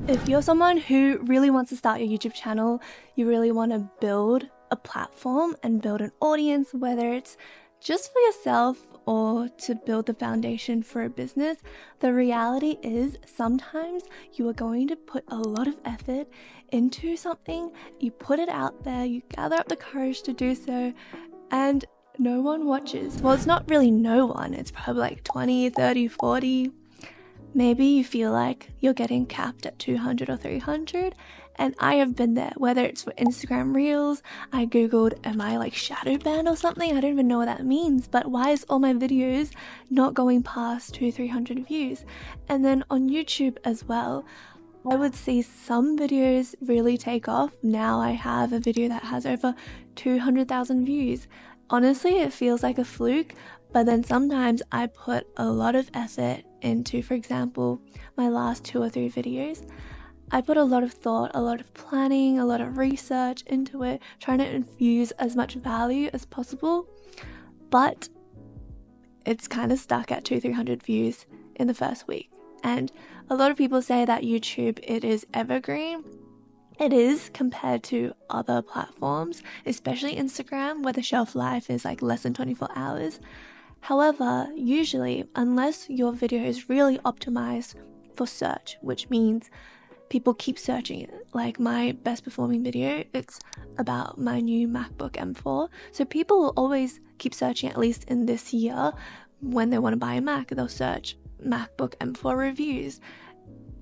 If you're someone who really wants to start your YouTube channel, you really want to build a platform and build an audience, whether it's just for yourself or to build the foundation for a business, the reality is sometimes you are going to put a lot of effort into something, you put it out there, you gather up the courage to do so, and no one watches. Well, it's not really no one, it's probably like 20, 30, 40. Maybe you feel like you're getting capped at 200 or 300, and I have been there, whether it's for Instagram Reels. I googled, am I like shadow banned or something? I don't even know what that means, but why is all my videos not going past 200-300 views? And then on YouTube as well, I would see some videos really take off. Now I have a video that has over 200,000 views. Honestly, it feels like a fluke, but then sometimes I put a lot of effort into, for example, my last 2 or 3 videos. I put a lot of thought, a lot of planning, a lot of research into it, trying to infuse as much value as possible, but it's kind of stuck at 200-300 views in the first week. And a lot of people say that YouTube, it is evergreen. It is compared to other platforms, especially Instagram, where the shelf life is like less than 24 hours. However, usually, unless your video is really optimized for search, which means people keep searching it, like my best performing video, it's about my new MacBook M4. So people will always keep searching, at least in this year, when they want to buy a Mac, they'll search MacBook M4 reviews.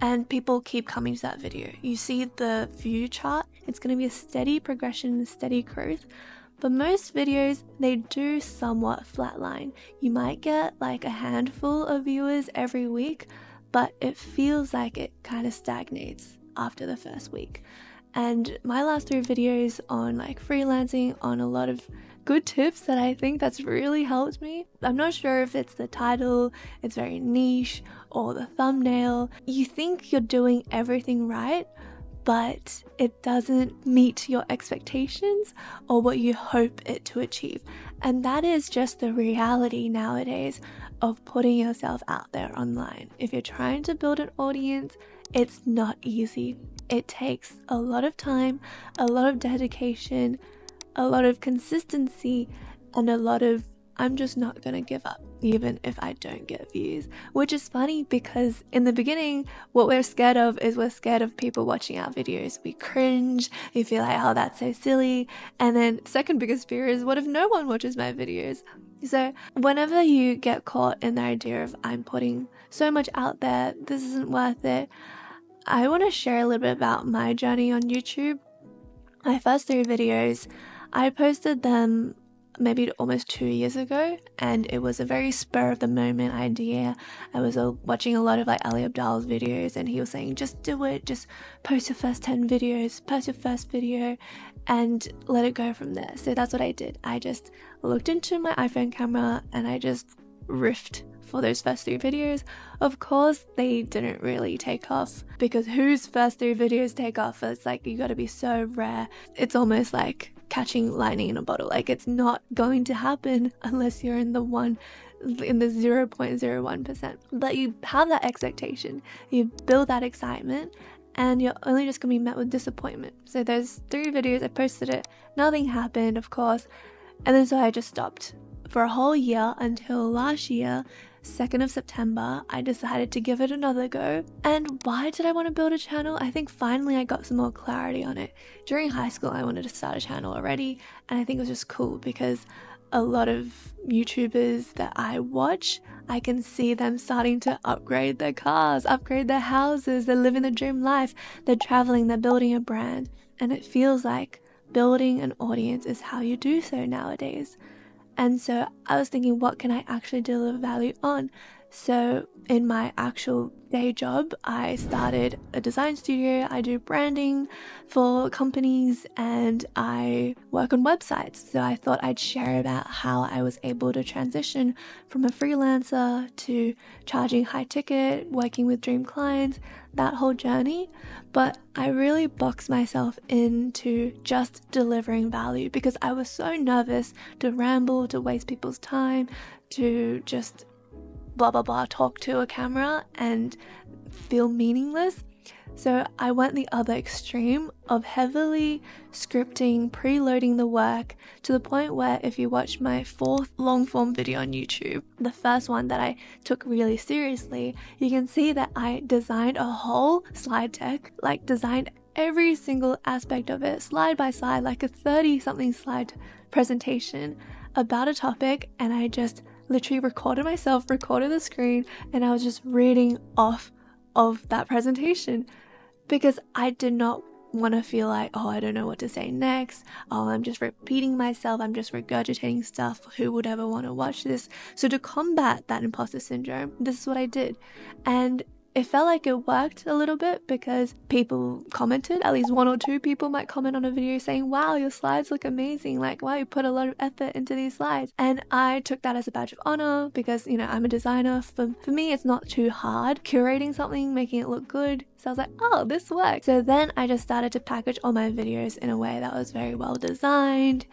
And people keep coming to that video. You see the view chart, it's going to be a steady progression and steady growth. But most videos, they do somewhat flatline. You might get like a handful of viewers every week, but it feels like it kind of stagnates after the first week. And my last 3 videos on like freelancing, on a lot of good tips that I think that's really helped me. I'm not sure if it's the title, it's very niche, or the thumbnail. You think you're doing everything right, but it doesn't meet your expectations or what you hope it to achieve. And that is just the reality nowadays of putting yourself out there online. If you're trying to build an audience, it's not easy. It takes a lot of time, a lot of dedication, a lot of consistency, and a lot of I'm just not gonna give up even if I don't get views. Which is funny because in the beginning, what we're scared of is we're scared of people watching our videos. We cringe, we feel like, oh, that's so silly. And then second biggest fear is, what if no one watches my videos? So whenever you get caught in the idea of I'm putting so much out there, this isn't worth it, I want to share a little bit about my journey on YouTube. My first 3 videos, I posted them maybe almost 2 years ago, and it was a very spur of the moment idea. I was watching a lot of like Ali Abdaal's videos, and he was saying, just do it, just post your first 10 videos, post your first video and let it go from there. So that's what I did. I just looked into my iPhone camera and I just riffed for those first 3 videos. Of course, they didn't really take off, because whose first 3 videos take off? It's like, you gotta be so rare. It's almost like catching lightning in a bottle. Like, it's not going to happen unless you're in the 0.01%. But you have that expectation, you build that excitement, and you're only just gonna be met with disappointment. So those 3 videos, I posted it, nothing happened, of course, and then so I just stopped for a whole year until last year, 2nd of September, I decided to give it another go. And why did I want to build a channel? I think finally I got some more clarity on it. During high school, I wanted to start a channel already, and I think it was just cool because a lot of YouTubers that I watch, I can see them starting to upgrade their cars, upgrade their houses, they're living the dream life, they're traveling, they're building a brand, and it feels like building an audience is how you do so nowadays. And so I was thinking, what can I actually deliver value on? So in my actual day job, I started a design studio. I do branding for companies and I work on websites. So I thought I'd share about how I was able to transition from a freelancer to charging high ticket, working with dream clients, that whole journey. But I really boxed myself into just delivering value because I was so nervous to ramble, to waste people's time, to just blah blah blah talk to a camera and feel meaningless. So I went the other extreme of heavily scripting, preloading the work to the point where if you watch my 4th long form video on YouTube, the first one that I took really seriously, you can see that I designed a whole slide deck, like designed every single aspect of it, slide by slide, like a 30-something slide presentation about a topic, and I just literally recorded myself, recorded the screen, and I was just reading off of that presentation because I did not want to feel like, oh, I don't know what to say next. Oh, I'm just repeating myself. I'm just regurgitating stuff. Who would ever want to watch this? So to combat that imposter syndrome, this is what I did. And it felt like it worked a little bit because people commented. At least 1 or 2 people might comment on a video saying, wow, your slides look amazing. Like, wow, you put a lot of effort into these slides. And I took that as a badge of honor because, you know, I'm a designer. For me, it's not too hard curating something, making it look good. So I was like, oh, this works. So then I just started to package all my videos in a way that was very well designed,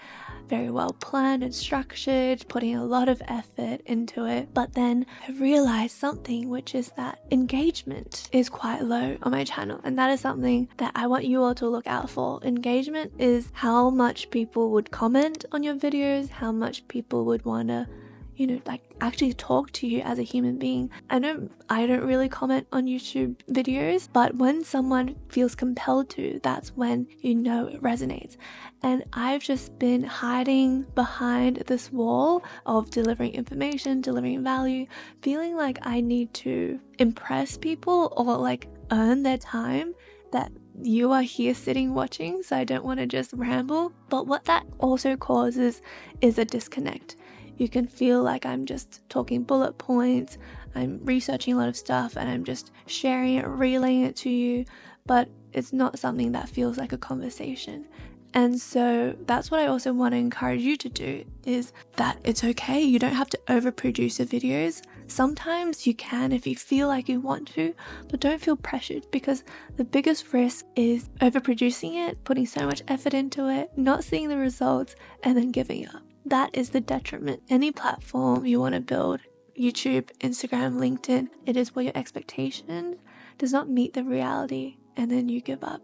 very well planned and structured, putting a lot of effort into it. But then I realized something, which is that engagement is quite low on my channel. And that is something that I want you all to look out for. Engagement is how much people would comment on your videos, how much people would want to, you know, like actually talk to you as a human being. I don't really comment on YouTube videos, but when someone feels compelled to, that's when you know it resonates. And I've just been hiding behind this wall of delivering information, delivering value, feeling like I need to impress people or like earn their time that you are here sitting watching, so I don't want to just ramble. But what that also causes is a disconnect. You can feel like I'm just talking bullet points, I'm researching a lot of stuff, and I'm just sharing it, relaying it to you, but it's not something that feels like a conversation. And so that's what I also want to encourage you to do, is that it's okay. You don't have to overproduce your videos. Sometimes you can if you feel like you want to, but don't feel pressured, because the biggest risk is overproducing it, putting so much effort into it, not seeing the results, and then giving up. That is the detriment. Any platform you want to build, YouTube, Instagram, LinkedIn, it is where your expectations does not meet the reality and then you give up.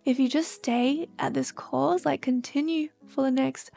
If you just stay at this course, like continue for the next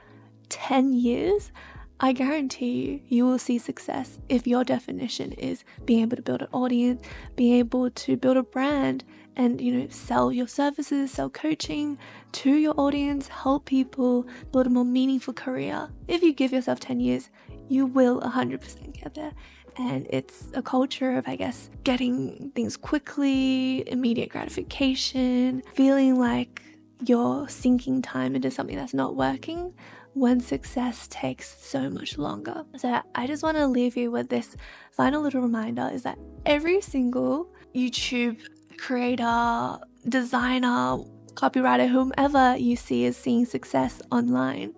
10 years, I guarantee you will see success if your definition is being able to build an audience, being able to build a brand, and, you know, sell your services, sell coaching to your audience, help people build a more meaningful career. If you give yourself 10 years, you will 100% get there. And it's a culture of, I guess, getting things quickly, immediate gratification, feeling like you're sinking time into something that's not working when success takes so much longer. So I just want to leave you with this final little reminder, is that every single YouTube creator, designer, copywriter, whomever you see is seeing success online,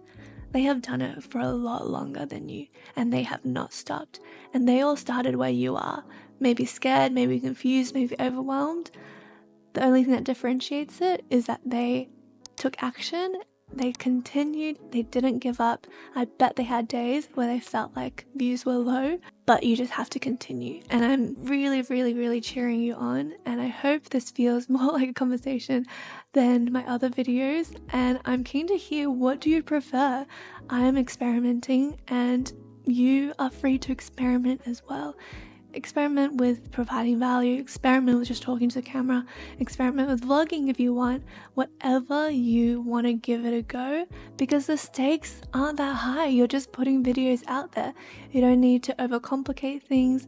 they have done it for a lot longer than you, and they have not stopped. And they all started where you are, maybe scared, maybe confused, maybe overwhelmed. The only thing that differentiates it is that they took action, they continued, they didn't give up. I bet they had days where they felt like views were low, but you just have to continue. And I'm really, really, really cheering you on. And I hope this feels more like a conversation than my other videos. And I'm keen to hear, what do you prefer? I'm experimenting, and you are free to experiment as well. Experiment with providing value, experiment with just talking to the camera, experiment with vlogging if you want, whatever you want to give it a go, because the stakes aren't that high. You're just putting videos out there. You don't need to overcomplicate things.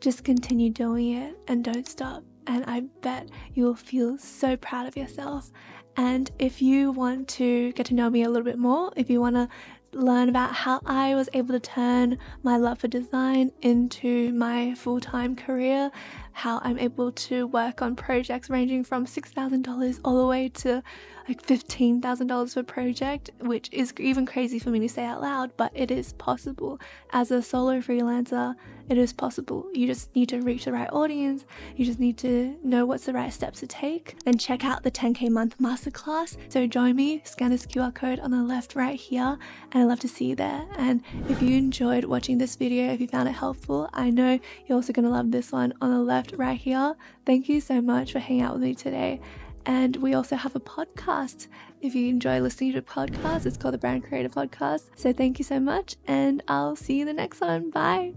Just continue doing it and don't stop. And I bet you will feel so proud of yourself. And if you want to get to know me a little bit more, if you want to learn about how I was able to turn my love for design into my full-time career, how I'm able to work on projects ranging from $6,000 all the way to like $15,000 per project, which is even crazy for me to say out loud, but it is possible. As a solo freelancer, it is possible. You just need to reach the right audience. You just need to know what's the right steps to take. Then check out the 10K month masterclass. So join me, scan this QR code on the left right here, and I'd love to see you there. And if you enjoyed watching this video, if you found it helpful, I know you're also going to love this one on the left right here. Thank you so much for hanging out with me today. And we also have a podcast. If you enjoy listening to a podcast, it's called the Brand Creator Podcast. So thank you so much, and I'll see you in the next one. Bye.